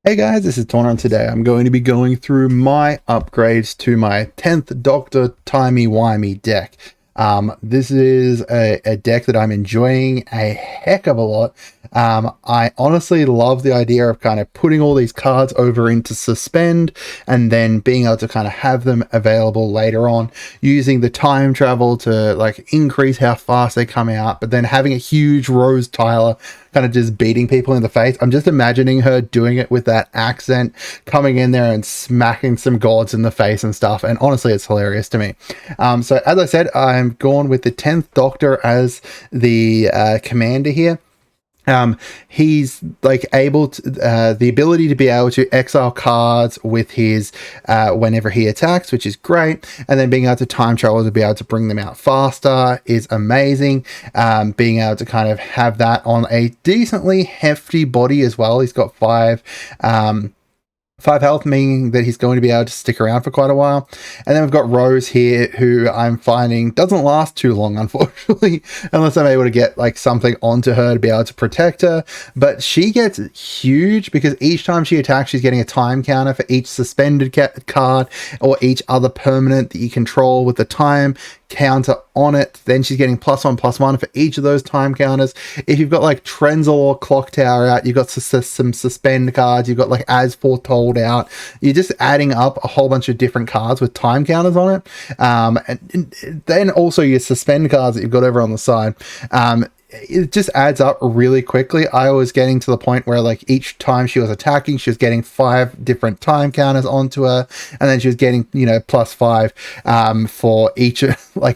Hey guys, this is Torna, and today I'm going to be going through my upgrades to my 10th Doctor Timey-Wimey deck. This is a deck that I'm enjoying a heck of a lot. I honestly love the idea of kind of putting all these cards over into Suspend and then being able to kind of have them available later on, using the time travel to like increase how fast they come out, but then having a huge Rose Tyler kind of just beating people in the face. I'm just imagining her doing it with that accent, coming in there and smacking some gods in the face and stuff. And honestly, it's hilarious to me. So as I said, I'm going with the 10th Doctor as the commander here. He's like able to the ability to be able to exile cards with his whenever he attacks, which is great, and then being able to time travel to be able to bring them out faster is amazing. Being able to kind of have that on a decently hefty body as well. He's got five health, meaning that he's going to be able to stick around for quite a while. And then we've got Rose here, who I'm finding doesn't last too long, unfortunately, unless I'm able to get like something onto her to be able to protect her. But she gets huge because each time she attacks, she's getting a time counter for each suspended card or each other permanent that you control with the time counter on it. Then she's getting +1/+1 for each of those time counters. If you've got like Trenzal or Clock Tower out, you've got some suspend cards, you've got like As Foretold out. You're just adding up a whole bunch of different cards with time counters on it. And then also your suspend cards that you've got over on the side. It just adds up really quickly. I was getting to the point where like each time she was attacking, she was getting 5 different time counters onto her, and then she was getting, you know, +5 for each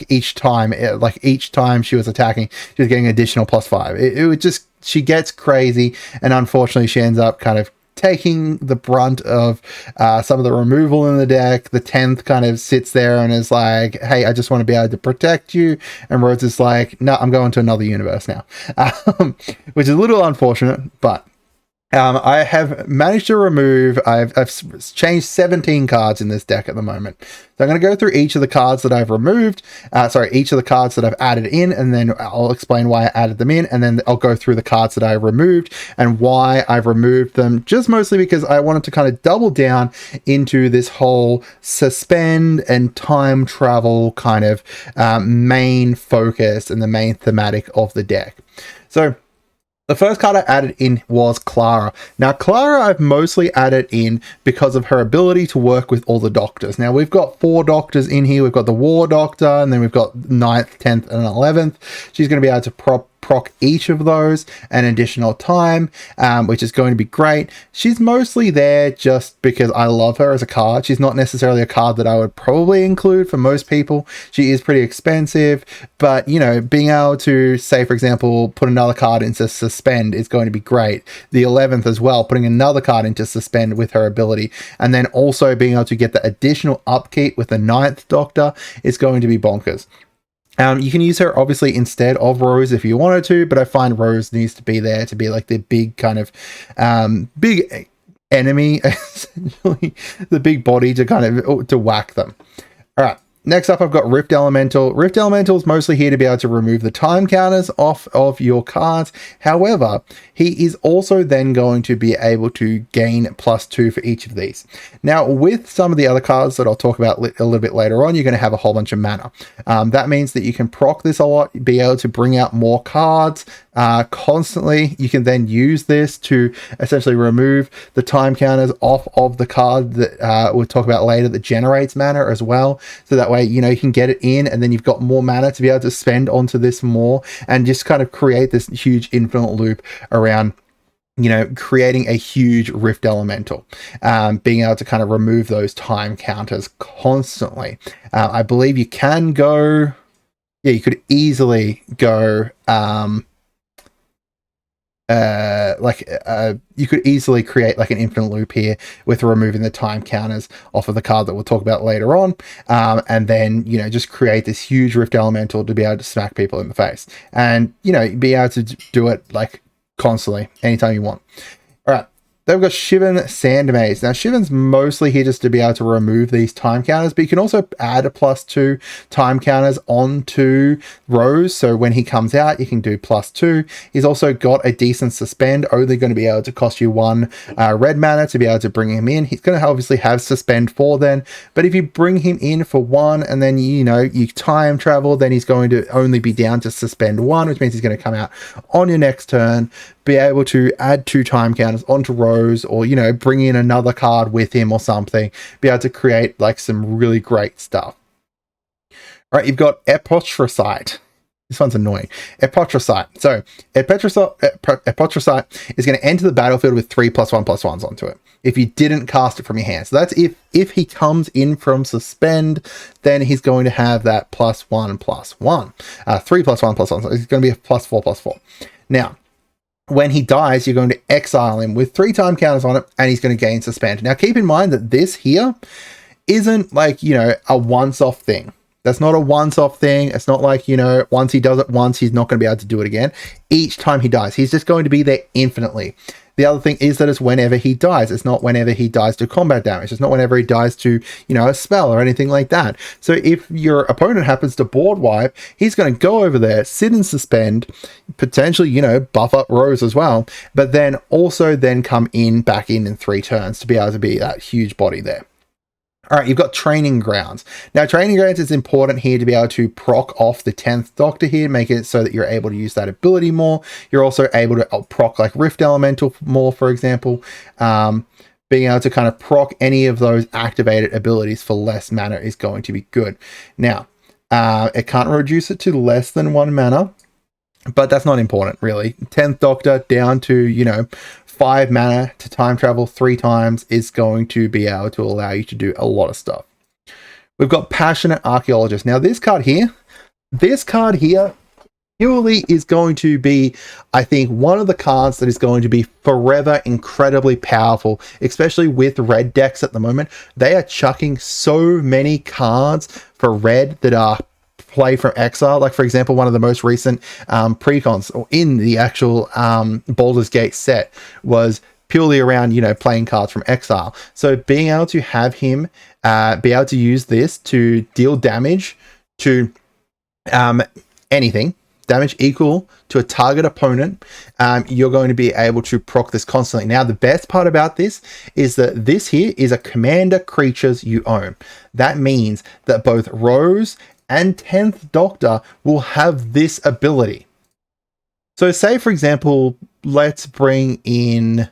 each time she was attacking, she was getting additional +5. It would just, she gets crazy, and unfortunately she ends up kind of taking the brunt of some of the removal in the deck. The 10th kind of sits there and is like, hey, I just want to be able to protect you. And Rose is like, no, I'm going to another universe now. Which is a little unfortunate, but I have managed to remove, I've changed 17 cards in this deck at the moment. So I'm going to go through each of the cards that I've removed, each of the cards that I've added in, and then I'll explain why I added them in, and then I'll go through the cards that I removed and why I've removed them, just mostly because I wanted to kind of double down into this whole suspend and time travel kind of main focus and the main thematic of the deck. So the first card I added in was Clara. Now, Clara I've mostly added in because of her ability to work with all the doctors. Now, we've got 4 doctors in here. We've got the War Doctor, and then we've got 9th, 10th, and 11th. She's going to be able to proc each of those an additional time, which is going to be great. She's mostly there just because I love her as a card. She's not necessarily a card that I would probably include for most people. She is pretty expensive, but you know, being able to, say for example, put another card into Suspend is going to be great. The 11th as well, putting another card into Suspend with her ability, and then also being able to get the additional upkeep with the 9th Doctor is going to be bonkers. You can use her obviously instead of Rose if you wanted to, but I find Rose needs to be there to be like the big kind of big enemy, essentially, the big body to kind of to whack them. All right. Next up, I've got Rift Elemental. Rift Elemental is mostly here to be able to remove the time counters off of your cards. However, he is also then going to be able to gain +2 for each of these. Now, with some of the other cards that I'll talk about a little bit later on, you're going to have a whole bunch of mana. That means that you can proc this a lot, be able to bring out more cards constantly. You can then use this to essentially remove the time counters off of the card that we'll talk about later that generates mana as well. So that way, you know, you can get it in and then you've got more mana to be able to spend onto this more and just kind of create this huge infinite loop around, you know, creating a huge Rift Elemental, being able to kind of remove those time counters constantly. I believe you can go, yeah, you could easily go, you could easily create like an infinite loop here with removing the time counters off of the card that we'll talk about later on, and then, you know, just create this huge Rift Elemental to be able to smack people in the face and, you know, be able to do it like constantly anytime you want. All right. They've got Shivan Sandmaze. Now, Shivan's mostly here just to be able to remove these time counters, but you can also add a +2 time counters onto Rose. So when he comes out, you can do +2. He's also got a decent suspend, only going to be able to cost you 1 red mana to be able to bring him in. He's going to obviously have suspend 4 then, but if you bring him in for 1 and then, you know, you time travel, then he's going to only be down to suspend 1, which means he's going to come out on your next turn, be able to add 2 time counters onto Rose, or, you know, bring in another card with him or something, be able to create like some really great stuff. All right, you've got Epotricite. This one's annoying. Epotricite. So Epotricite is going to enter the battlefield with 3+1/+1s onto it if you didn't cast it from your hand. So that's if he comes in from suspend, then he's going to have that +1/+1. 3+1/+1. So he's going to be a +4/+4. Now, when he dies, you're going to exile him with 3 time counters on it, and he's going to gain suspend. Now, keep in mind that this here isn't like, you know, a once-off thing. That's not a once-off thing. It's not like, you know, once he does it once, he's not going to be able to do it again. Each time he dies, he's just going to be there infinitely. The other thing is that it's whenever he dies. It's not whenever he dies to combat damage. It's not whenever he dies to, you know, a spell or anything like that. So if your opponent happens to board wipe, he's going to go over there, sit and suspend, potentially, you know, buff up Rose as well, but then also then come back in 3 turns to be able to be that huge body there. All right, you've got Training Grounds. Now, Training Grounds is important here to be able to proc off the 10th Doctor here, make it so that you're able to use that ability more. You're also able to proc like Rift Elemental more, for example. Being able to kind of proc any of those activated abilities for less mana is going to be good. Now, it can't reduce it to less than 1 mana, but that's not important, really. 10th Doctor down to, you know, 5 mana to time travel 3 times is going to be able to allow you to do a lot of stuff. We've got Passionate Archaeologist. Now, this card here purely is going to be, I think, one of the cards that is going to be forever incredibly powerful, especially with red decks at the moment. They are chucking so many cards for red that are play from exile. Like, for example, one of the most recent precons or in the actual Baldur's Gate set was purely around, you know, playing cards from exile. So being able to have him be able to use this to deal damage to anything, damage equal to a target opponent, you're going to be able to proc this constantly. Now, the best part about this is that this here is a commander creatures you own. That means that both Rose and 10th Doctor will have this ability. So say, for example, let's bring in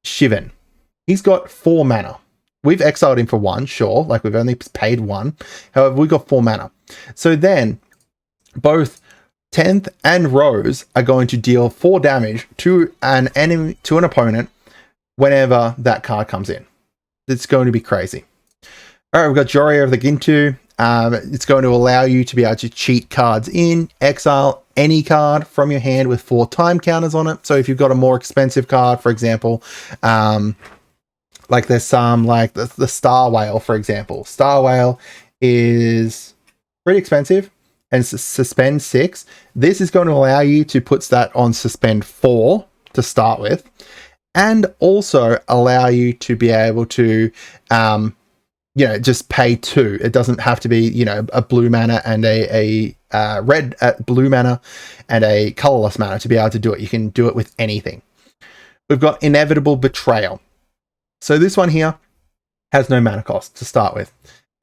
Shivan. He's got 4 mana. We've exiled him for 1, sure, like we've only paid 1. However, we've got 4 mana. So then both 10th and Rose are going to deal 4 damage to an enemy, to an opponent, whenever that card comes in. It's going to be crazy. All right, we've got Joria of the Gintu. It's going to allow you to be able to cheat cards in, exile any card from your hand with 4 time counters on it. So if you've got a more expensive card, for example, like there's some like the Star Whale, for example. Star Whale is pretty expensive and suspend 6. This is going to allow you to put that on suspend 4 to start with, and also allow you to be able to you know, just pay 2. It doesn't have to be, you know, a blue mana and a red blue mana and a colorless mana to be able to do it. You can do it with anything. We've got Inevitable Betrayal. So this one here has no mana cost to start with.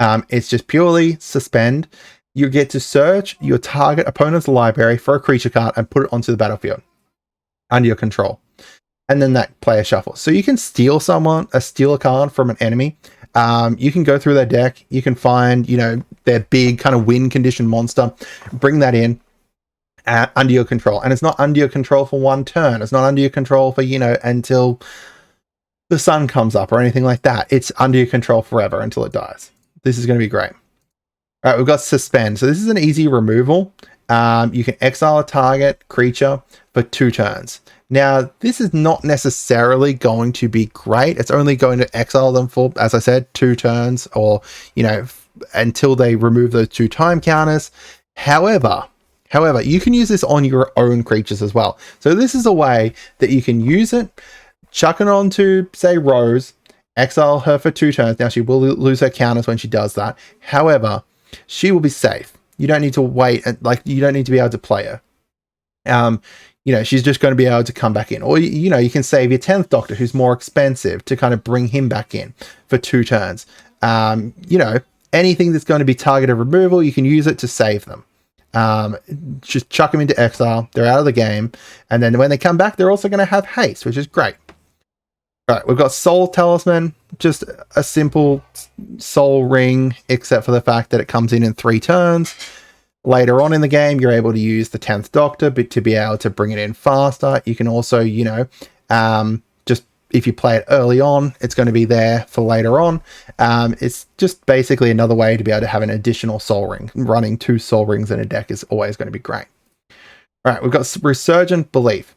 It's just purely suspend. You get to search your target opponent's library for a creature card and put it onto the battlefield under your control. And then that player shuffles. So you can steal a card from an enemy. You can go through their deck. You can find, you know, their big kind of win condition monster, bring that in under your control. And it's not under your control for 1 turn. It's not under your control for, you know, until the sun comes up or anything like that. It's under your control forever until it dies. This is going to be great. All right, we've got Suspend. So this is an easy removal. You can exile a target creature for 2 turns. Now, this is not necessarily going to be great. It's only going to exile them for, as I said, 2 turns, or, you know, until they remove those 2 time counters. However, you can use this on your own creatures as well. So this is a way that you can use it chuck it on to, say, Rose, exile her for 2 turns. Now, she will lose her counters when she does that. However, she will be safe. You don't need to wait, you don't need to be able to play her. She's just going to be able to come back in. Or, you can save your 10th Doctor, who's more expensive, to kind of bring him back in for 2 turns. Anything that's going to be targeted removal, you can use it to save them. Just chuck them into exile. They're out of the game. And then when they come back, they're also going to have haste, which is great. All right, we've got Soul Talisman, just a simple soul ring, except for the fact that it comes in 3 turns. Later on in the game, you're able to use the 10th Doctor to be able to bring it in faster. You can also, just if you play it early on, it's going to be there for later on. It's just basically another way to be able to have an additional soul ring. Running 2 soul rings in a deck is always going to be great. All right, we've got Resurgent Belief.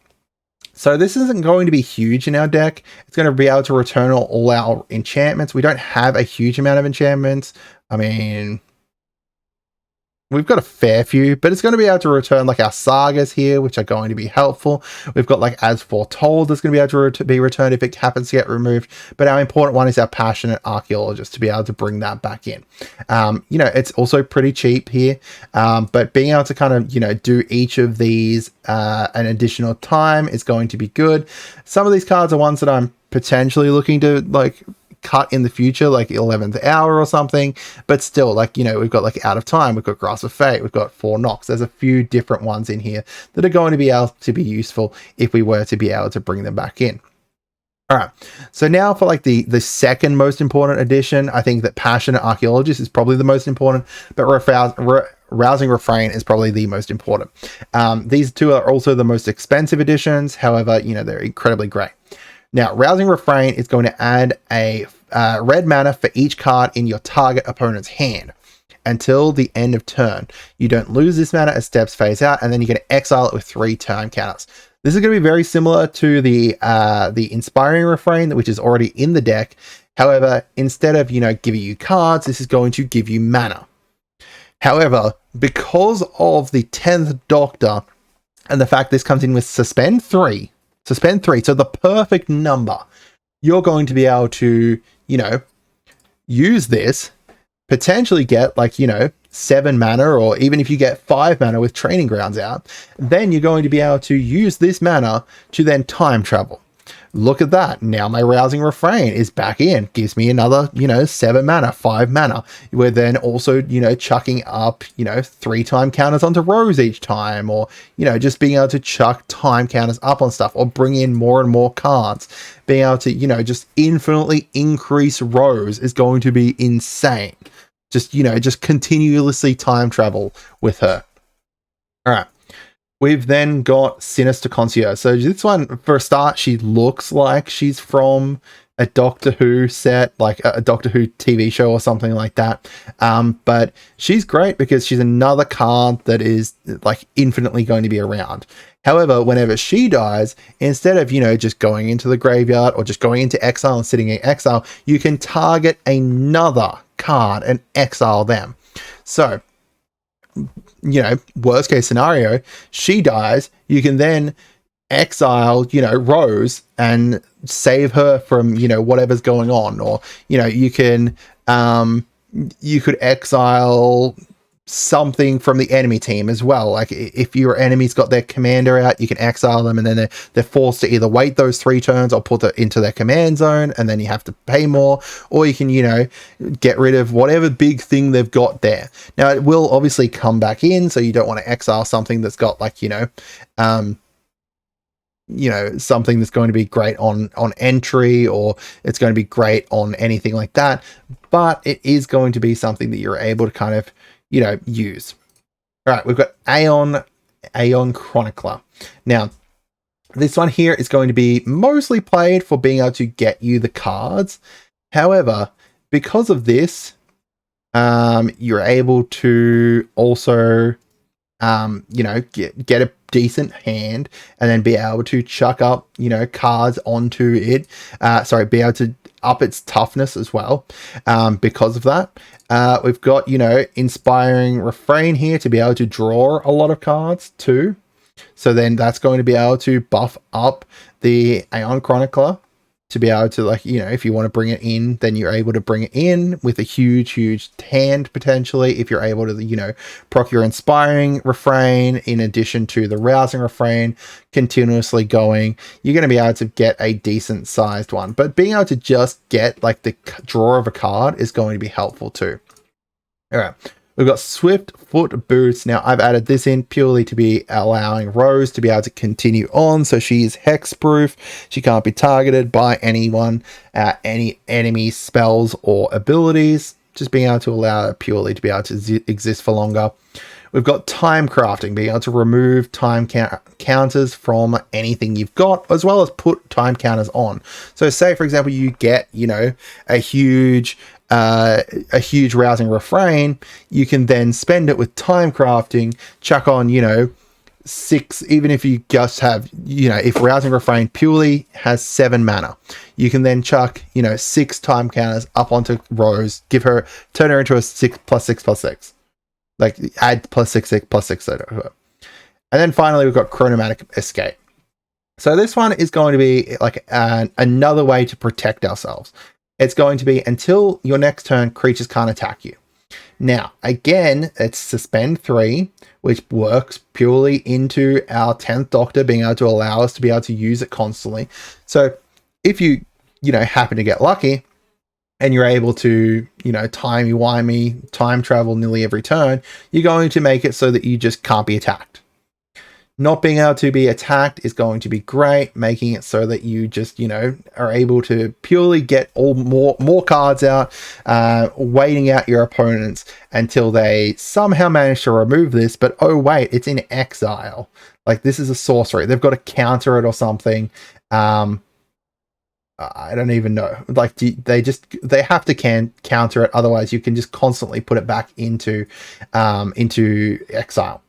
So this isn't going to be huge in our deck. It's going to be able to return all our enchantments. We don't have a huge amount of enchantments. I mean, we've got a fair few, but it's going to be able to return like our sagas here, which are going to be helpful. We've got like As Foretold that's going to be able to be returned if it happens to get removed. But our important one is our Passionate Archaeologist, to be able to bring that back in. It's also pretty cheap here, but being able to kind of, do each of these an additional time is going to be good. Some of these cards are ones that I'm potentially looking to cut in the future, like 11th Hour or something, but still, we've got like Out of Time, we've got Grasp of Fate, we've got 4 Knocks. There's a few different ones in here that are going to be able to be useful if we were to be able to bring them back in. All right, so now for the second most important addition, I think that Passionate Archaeologist is probably the most important, but Rousing Refrain is probably the most important. These 2 are also the most expensive additions. However, they're incredibly great. Now, Rousing Refrain is going to add a red mana for each card in your target opponent's hand until the end of turn. You don't lose this mana as steps phase out, and then you're going to exile it with 3 turn counters. This is going to be very similar to the Inspiring Refrain, which is already in the deck. However, instead of giving you cards, this is going to give you mana. However, because of the 10th Doctor and the fact this comes in with Suspend 3, so the perfect number, you're going to be able to, use this, potentially get 7 mana, or even if you get 5 mana with Training Grounds out, then you're going to be able to use this mana to then time travel. Look at that. Now my Rousing Refrain is back in. Gives me another, 7 mana, 5 mana. We're then also, chucking up, 3 time counters onto Rose each time, or, just being able to chuck time counters up on stuff, or bring in more and more cards. Being able to, just infinitely increase Rose is going to be insane. Just continuously time travel with her. All right. We've then got Sinister Concierge. So this one, for a start, she looks like she's from a Doctor Who set, like a Doctor Who TV show or something like that. But she's great because she's another card that is infinitely going to be around. However, whenever she dies, instead of, just going into the graveyard or just going into exile and sitting in exile, you can target another card and exile them. So, worst case scenario, she dies, you can then exile, Rose and save her from, whatever's going on. Or, you can, you could exile something from the enemy team as well. Like if your enemy's got their commander out, you can exile them, and then they're forced to either wait those 3 turns or put it into their command zone, and then you have to pay more, or you can, get rid of whatever big thing they've got there. Now it will obviously come back in, so you don't want to exile something that's got something that's going to be great on entry, or it's going to be great on anything like that, but it is going to be something that you're able to kind of use. All right, we've got Aeon Chronicler. Now, this one here is going to be mostly played for being able to get you the cards. However, because of this, you're able to also, get a decent hand, and then be able to chuck up, cards onto it. Be able to up its toughness as well. Because of that, we've got, Inspiring Refrain here to be able to draw a lot of cards too. So then that's going to be able to buff up the Aeon Chronicler. to be able to, like, you know, if you want to bring it in, then you're able to bring it in with a huge hand potentially. If you're able to, you know, proc your inspiring refrain in addition to the rousing refrain continuously going, you're going to be able to get a decent sized one. But being able to just get like the draw of a card is going to be helpful too. All right. We've got Swift Foot Boots. Now, I've added this in purely to be allowing Rose to be able to continue on. So she is hexproof. She can't be targeted by anyone, any enemy spells or abilities. Just being able to allow her purely to be able to exist for longer. We've got Time Crafting, being able to remove time counters from anything you've got, as well as put time counters on. So say, for example, you get, you know, a huge rousing refrain, you can then spend it with Time Crafting, chuck on, you know, 6, even if you just have, you know, if rousing refrain purely has 7 mana, you can then chuck, you know, 6 time counters up onto Rose, turn her into a 6+6+6. Like add +6+6 to her. And then finally we've got Chronomatic Escape. So this one is going to be like another way to protect ourselves. It's going to be until your next turn, creatures can't attack you. Now, again, it's suspend 3, which works purely into our 10th Doctor being able to allow us to be able to use it constantly. So if you know, happen to get lucky and you're able to, you know, timey-wimey, time travel nearly every turn, you're going to make it so that you just can't be attacked. Not being able to be attacked is going to be great, making it so that you just, you know, are able to purely get more cards out, waiting out your opponents until they somehow manage to remove this. But oh wait, it's in exile. Like, this is a sorcery. They've got to counter it or something. I don't even know. Like, they have to counter it. Otherwise, you can just constantly put it back into exile.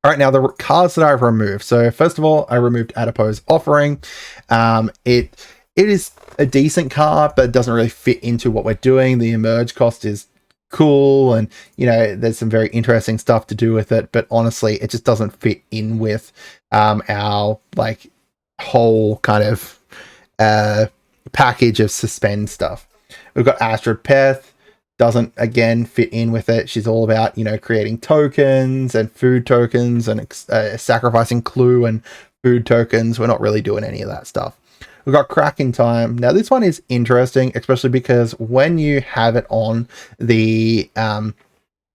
All right, now the cards that I've removed. So first of all, I removed Adipose Offering. It is a decent card, but it doesn't really fit into what we're doing. The emerge cost is cool, and you know, there's some very interesting stuff to do with it. But honestly, it just doesn't fit in with our like whole kind of package of suspend stuff. We've got Astrid Peth. Doesn't again fit in with it. She's all about, you know, creating tokens and food tokens and sacrificing clue and food tokens. We're not really doing any of that stuff. We've got Cracking Time. Now this one is interesting, especially because when you have it on the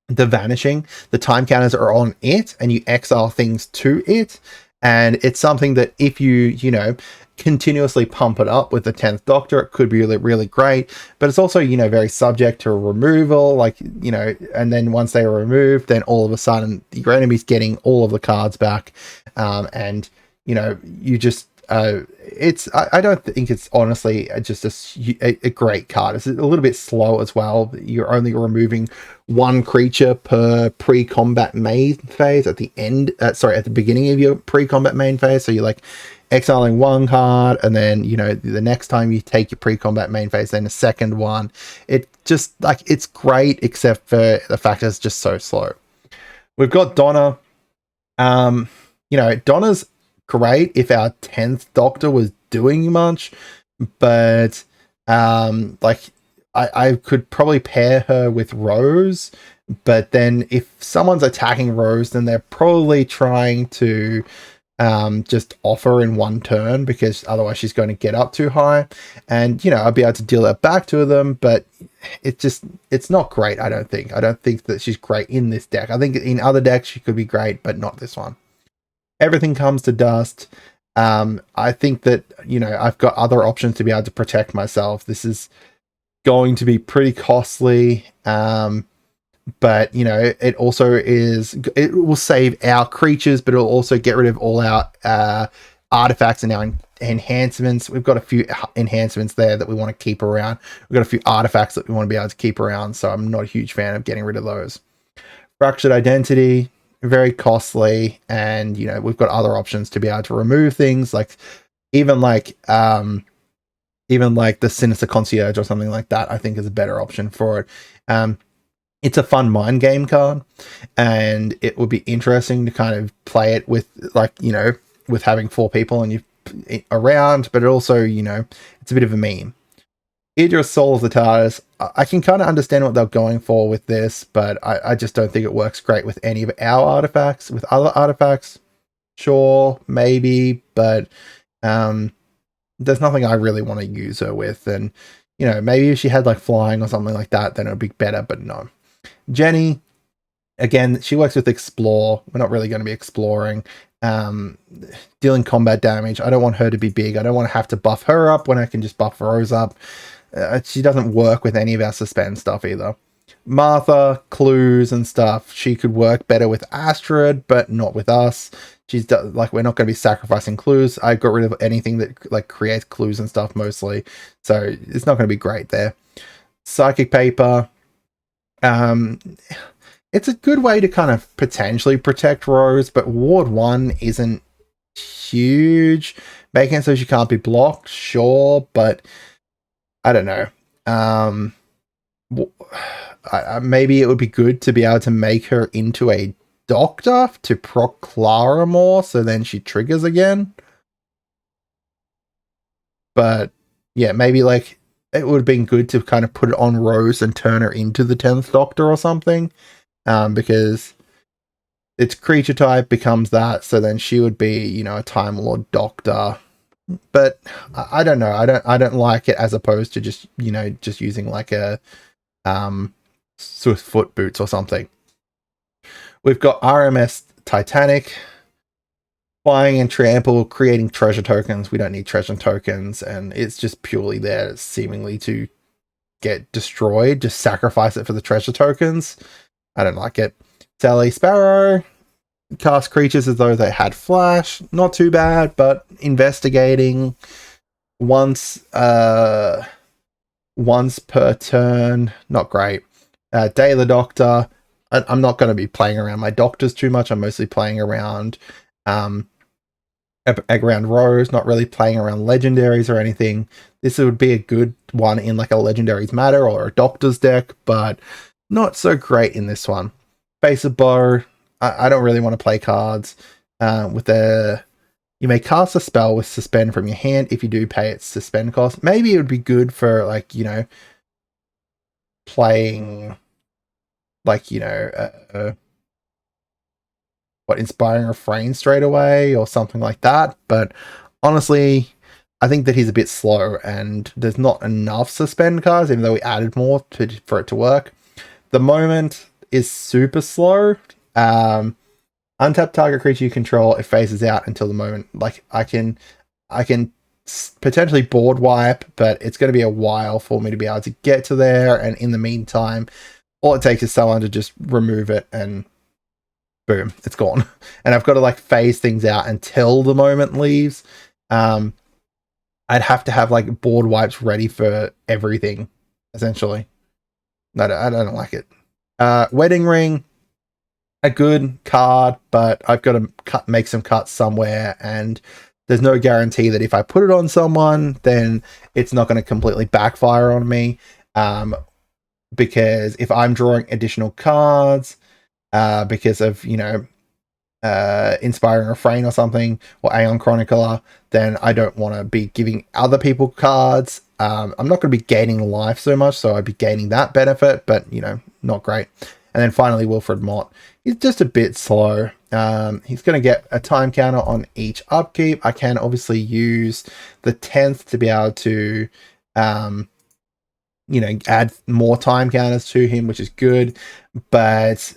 vanishing, the time counters are on it and you exile things to it. And it's something that if you know, continuously pump it up with the 10th Doctor, it could be really, really great. But it's also, you know, very subject to removal, like, you know, and then once they are removed, then all of a sudden your enemy's getting all of the cards back. And, you know, you just, I don't think it's honestly just a great card. It's a little bit slow as well. You're only removing 1 creature per pre-combat main phase at the end, at the beginning of your pre-combat main phase. So you're like exiling 1 card, and then, you know, the next time you take your pre-combat main phase, then a second one. It just, like, it's great, except for the fact that it's just so slow. We've got Donna. You know, Donna's great if our 10th Doctor was doing much, but like I could probably pair her with Rose, but then if someone's attacking Rose, then they're probably trying to just offer in 1 turn, because otherwise she's going to get up too high, and, you know, I'll be able to deal that back to them, but it's not great. I don't think that she's great in this deck. I think in other decks she could be great, but not this one. Everything Comes to Dust. I think that, you know, I've got other options to be able to protect myself. This is going to be pretty costly, but, you know, it will save our creatures, but it'll also get rid of all our artifacts and our enhancements. We've got a few enhancements there that we want to keep around. We've got a few artifacts that we want to be able to keep around, so I'm not a huge fan of getting rid of those. Fractured Identity. Very costly, and, you know, we've got other options to be able to remove things, like even like the Sinister Concierge or something like that. I think is a better option for it. It's a fun mind game card, and it would be interesting to kind of play it with, like, you know, with having 4 people and you around, but it also, you know, it's a bit of a meme. Idris Soul of the TARDIS. I can kind of understand what they're going for with this, but I just don't think it works great with any of our artifacts. With other artifacts, sure, maybe, but there's nothing I really want to use her with. And, you know, maybe if she had like flying or something like that, then it would be better, but no. Jenny, again, she works with Explore. We're not really going to be exploring. Dealing combat damage. I don't want her to be big. I don't want to have to buff her up when I can just buff Rose up. She doesn't work with any of our suspend stuff either. Martha, clues and stuff. She could work better with Astrid, but not with us. She's like, we're not going to be sacrificing clues. I got rid of anything that like creates clues and stuff mostly, so it's not going to be great there. Psychic paper. It's a good way to kind of potentially protect Rose, but Ward 1 isn't huge. Making it so she can't be blocked, sure, but I don't know. Maybe it would be good to be able to make her into a doctor to proc Clara more, so then she triggers again. But yeah, maybe like it would have been good to kind of put it on Rose and turn her into the 10th Doctor or something, because its creature type becomes that, so then she would be, you know, a Time Lord Doctor. But I don't know. I don't like it as opposed to just, you know, just using like a Swift Foot Boots or something. We've got RMS Titanic, flying and trample, creating treasure tokens. We don't need treasure tokens, and it's just purely there seemingly to get destroyed. Just sacrifice it for the treasure tokens. I don't like it. Sally Sparrow, cast creatures as though they had flash. Not too bad, but investigating once per turn, not great. Day of the Doctor. I'm not going to be playing around my doctors too much. I'm mostly playing around Rose, not really playing around legendaries or anything. This would be a good one in like a legendaries matter or a doctor's deck, but not so great in this one. Face of Bow. I don't really want to play cards with the... You may cast a spell with suspend from your hand if you do pay its suspend cost. Maybe it would be good for, like, you know, playing, like, you know, Inspiring Refrain straight away or something like that. But honestly, I think that he's a bit slow and there's not enough suspend cards, even though we added more for it to work. The Moment is super slow. Untap target creature you control, it phases out until the moment. Like, I can potentially board wipe, but it's going to be a while for me to be able to get to there. And in the meantime, all it takes is someone to just remove it and boom, it's gone. And I've got to like phase things out until the moment leaves. I'd have to have like board wipes ready for everything, essentially. I don't like it. Wedding Ring, a good card, but I've got to make some cuts somewhere, and there's no guarantee that if I put it on someone, then it's not going to completely backfire on me. Because if I'm drawing additional cards, because of, you know, Inspiring Refrain or something, or Aeon Chronicler, then I don't want to be giving other people cards. I'm not going to be gaining life so much, so I'd be gaining that benefit, but, you know, not great. And then finally, Wilfred Mott. He's just a bit slow. He's going to get a time counter on each upkeep. I can obviously use the 10th to be able to, you know, add more time counters to him, which is good. But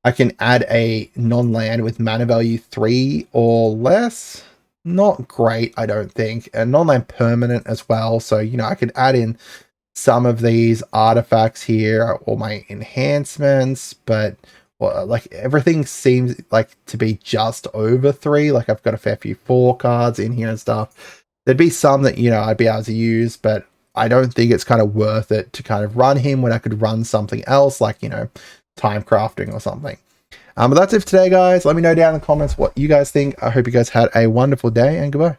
I can add a non-land with mana value 3 or less. Not great, I don't think. A non-land permanent as well. So, you know, I could add in some of these artifacts here or my enhancements, but well, like everything seems like to be just over 3. Like I've got a fair few 4 cards in here and stuff. There'd be some that, you know, I'd be able to use, but I don't think it's kind of worth it to kind of run him when I could run something else, like, you know, time crafting or something. But that's it for today, guys. Let me know down in the comments what you guys think. I hope you guys had a wonderful day, and goodbye.